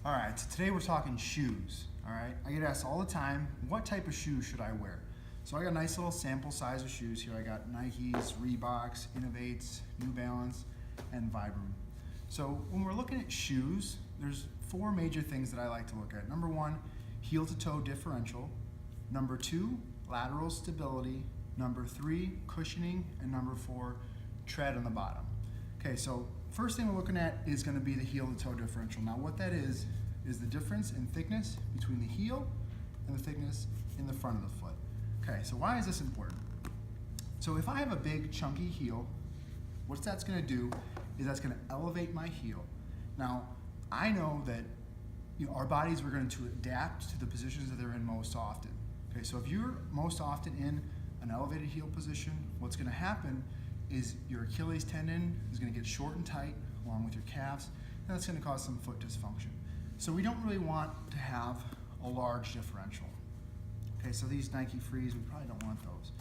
All right, so today we're talking shoes. All right, I get asked all the time, what type of shoes should I wear? So I got a nice little sample size of shoes here. I got Nikes, Reeboks, Innovates, New Balance, and Vibram. So when we're looking at shoes, there's four major things that I like to look at. Number one, heel to toe differential. Number two, lateral stability. Number three, cushioning. And number four, tread on the bottom. Okay, so first thing we're looking at is going to be the heel to toe differential. Now what that is the difference in thickness between the heel and the thickness in the front of the foot. Okay, so why is this important? So if I have a big chunky heel, what that's going to do is that's going to elevate my heel. Now I know that our bodies are going to adapt to the positions that they're in most often. Okay, so if you're most often in an elevated heel position, what's going to happen is your Achilles tendon is going to get short and tight along with your calves, and that's going to cause some foot dysfunction. So we don't really want to have a large differential. Okay, so these Nike Frees, we probably don't want those.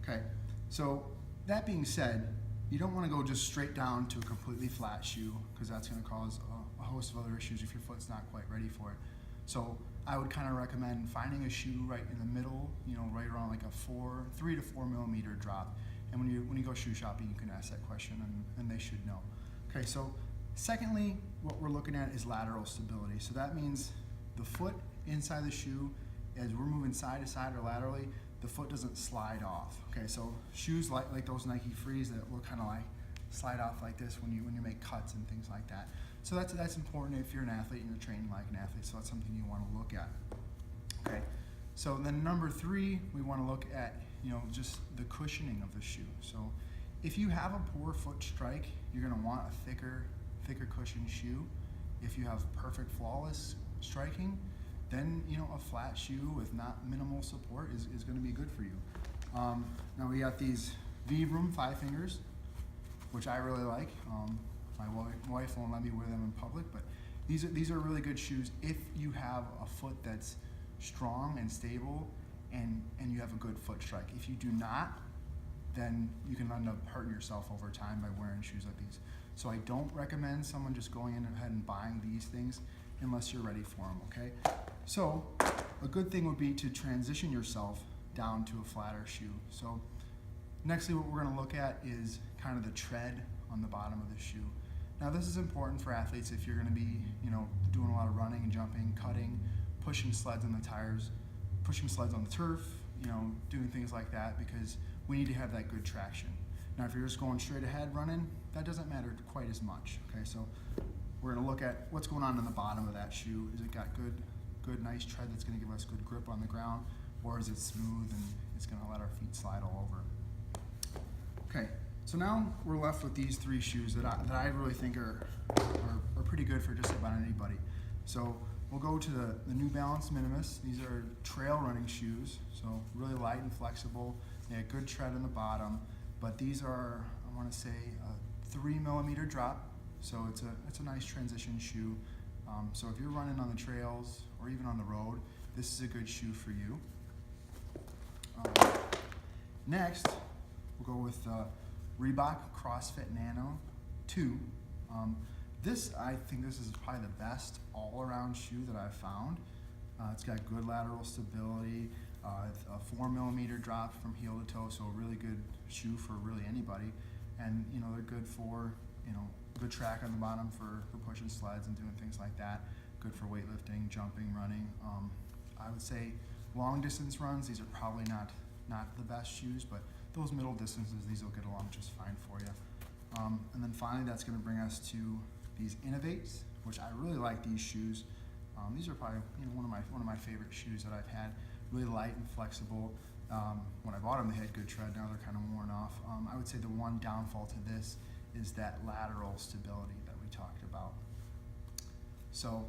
Okay, so that being said, you don't want to go just straight down to a completely flat shoe because that's going to cause a host of other issues if your foot's not quite ready for it. So I would kind of recommend finding a shoe right in the middle, right around like a 3 to 4 millimeter drop. And when you go shoe shopping, you can ask that question and they should know. Okay, so secondly, what we're looking at is lateral stability. So that means the foot inside the shoe, as we're moving side to side or laterally, the foot doesn't slide off. Okay, so shoes like those Nike Frees that will kind of like slide off like this when you make cuts and things like that. So that's important if you're an athlete and you're training like an athlete. So that's something you want to look at. Okay, so then number three, we want to look at just the cushioning of the shoe. So if you have a poor foot strike, you're going to want a thicker cushioned shoe. If you have perfect flawless striking, then a flat shoe with not minimal support is going to be good for you. Now we got these Vibram 5 fingers, which I really like. My wife won't let me wear them in public, but these are really good shoes if you have a foot that's strong and stable and you have a good foot strike. If you do not, then you can end up hurting yourself over time by wearing shoes like these. So I don't recommend someone just going ahead and buying these things unless you're ready for them, okay? So a good thing would be to transition yourself down to a flatter shoe. So nextly, what we're gonna look at is kind of the tread on the bottom of the shoe. Now this is important for athletes if you're gonna be, doing a lot of running and jumping, cutting, pushing sleds on the tires, pushing sleds on the turf, doing things like that, because we need to have that good traction. Now if you're just going straight ahead running, that doesn't matter quite as much, okay? So we're gonna look at what's going on in the bottom of that shoe. Is it got good nice tread that's gonna give us good grip on the ground, or is it smooth and it's gonna let our feet slide all over? Okay, so now we're left with these three shoes that I really think are pretty good for just about anybody. So we'll go to the New Balance Minimus. These are trail running shoes, so really light and flexible. They have good tread on the bottom, but these are, I want to say, a 3 millimeter drop, so it's a nice transition shoe. So if you're running on the trails or even on the road, this is a good shoe for you. Next, we'll go with Reebok CrossFit Nano 2. I think this is probably the best all-around shoe that I've found. It's got good lateral stability, a 4 millimeter drop from heel to toe, so a really good shoe for really anybody. And they're good for good track on the bottom for pushing sleds and doing things like that. Good for weightlifting, jumping, running. I would say long distance runs, these are probably not the best shoes, but those middle distances, these will get along just fine for you. And then finally, that's going to bring us to these Innovates, which I really like these shoes. These are probably one of my favorite shoes that I've had. Really light and flexible. When I bought them, they had good tread. Now they're kind of worn off. I would say the one downfall to this is that lateral stability that we talked about. So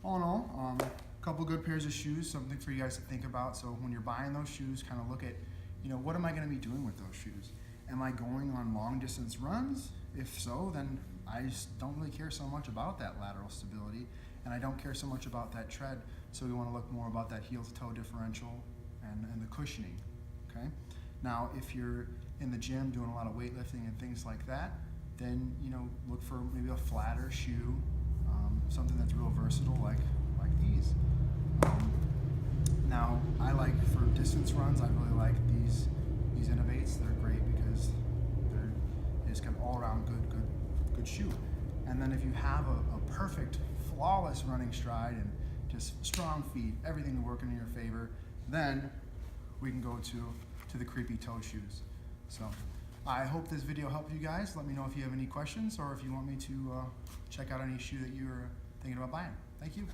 all in all, a couple good pairs of shoes, something for you guys to think about. So when you're buying those shoes, kind of look at, what am I going to be doing with those shoes? Am I going on long distance runs? If so, then I just don't really care so much about that lateral stability, and I don't care so much about that tread. So we want to look more about that heel to toe differential and the cushioning, okay? Now, if you're in the gym doing a lot of weightlifting and things like that, then look for maybe a flatter shoe, something that's real versatile like these. Now, I like for distance runs, I really like these Innovates. They're great because they're just kind of all around good shoe. And then if you have a perfect, flawless running stride and just strong feet, everything working in your favor, then we can go to the creepy toe shoes. So I hope this video helped you guys. Let me know if you have any questions or if you want me to check out any shoe that you're thinking about buying. Thank you.